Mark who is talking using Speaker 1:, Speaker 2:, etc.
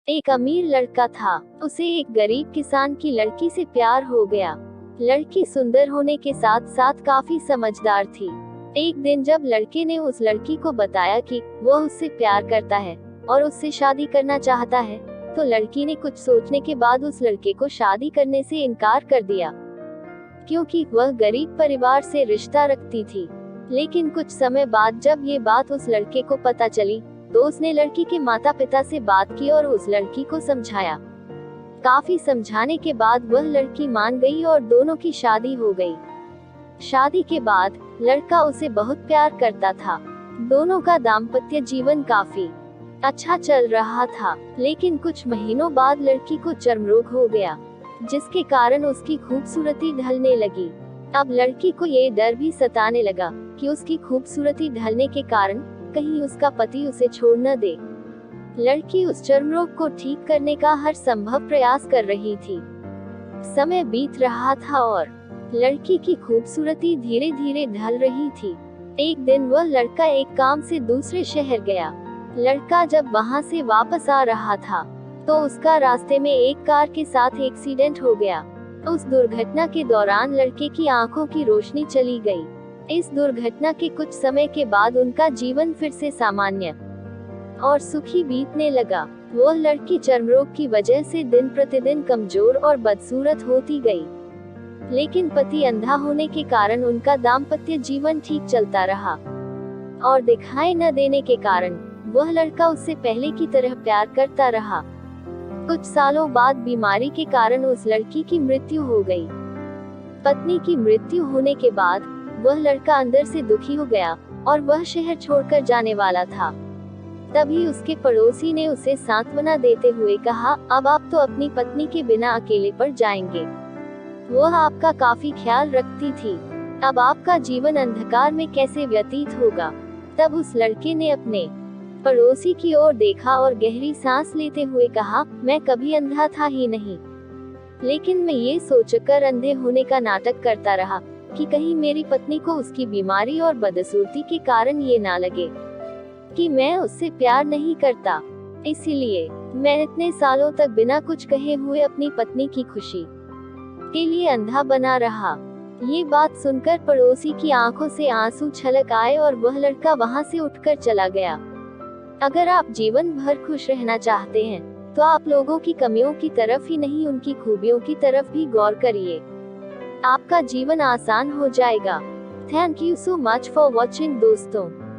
Speaker 1: एक अमीर लड़का था। उसे एक गरीब किसान की लड़की से प्यार हो गया। लड़की सुंदर होने के साथ साथ काफी समझदार थी। एक दिन जब लड़के ने उस लड़की को बताया कि वो उससे प्यार करता है और उससे शादी करना चाहता है, तो लड़की ने कुछ सोचने के बाद उस लड़के को शादी करने से इनकार कर दिया, क्योंकि वह गरीब परिवार से रिश्ता रखती थी। लेकिन कुछ समय बाद जब ये बात उस लड़के को पता चली, तो उसने लड़की के माता पिता से बात की और उस लड़की को समझाया। काफी समझाने के बाद वह लड़की मान गई और दोनों की शादी हो गई। शादी के बाद लड़का उसे बहुत प्यार करता था। दोनों का दाम्पत्य जीवन काफी अच्छा चल रहा था। लेकिन कुछ महीनों बाद लड़की को चर्म रोग हो गया, जिसके कारण उसकी खूबसूरती ढलने लगी। अब लड़की को ये डर भी सताने लगा कि उसकी खूबसूरती ढलने के कारण कहीं उसका पति उसे छोड़ न दे। लड़की उस चर्म रोग को ठीक करने का हर संभव प्रयास कर रही थी। समय बीत रहा था और लड़की की खूबसूरती धीरे धीरे ढल रही थी। एक दिन वह लड़का एक काम से दूसरे शहर गया। लड़का जब वहां से वापस आ रहा था, तो उसका रास्ते में एक कार के साथ एक्सीडेंट हो गया। उस दुर्घटना के दौरान लड़के की आंखों की रोशनी चली गई। इस दुर्घटना के कुछ समय के बाद उनका जीवन फिर से सामान्य और सुखी बीतने लगा। वह लड़की चर्म रोग की वजह से दिन प्रतिदिन कमजोर और बदसूरत होती गई, लेकिन पति अंधा होने के कारण उनका दाम्पत्य जीवन ठीक चलता रहा और दिखाई न देने के कारण वह लड़का उससे पहले की तरह प्यार करता रहा। कुछ सालों बाद बीमारी के कारण उस लड़की की मृत्यु हो गई। पत्नी की मृत्यु होने के बाद वह लड़का अंदर से दुखी हो गया और वह शहर छोड़कर जाने वाला था। तभी उसके पड़ोसी ने उसे सांत्वना देते हुए कहा, अब आप तो अपनी पत्नी के बिना अकेले पड़ जाएंगे। वह आपका काफी ख्याल रखती थी। अब आपका जीवन अंधकार में कैसे व्यतीत होगा। तब उस लड़के ने अपने पड़ोसी की ओर देखा और गहरी सांस लेते हुए कहा, मैं कभी अंधा था ही नहीं, लेकिन मैं ये सोचकर अंधे होने का नाटक करता रहा कि कहीं मेरी पत्नी को उसकी बीमारी और बदसूरती के कारण ये ना लगे कि मैं उससे प्यार नहीं करता। इसीलिए मैं इतने सालों तक बिना कुछ कहे हुए अपनी पत्नी की खुशी के लिए अंधा बना रहा। ये बात सुनकर पड़ोसी की आंखों से आंसू छलक आए और वह लड़का वहां से उठकर चला गया। अगर आप जीवन भर खुश रहना चाहते हैं, तो आप लोगों की कमियों की तरफ ही नहीं, उनकी खूबियों की तरफ भी गौर करिए। आपका जीवन आसान हो जाएगा। Thank you so much for watching दोस्तों।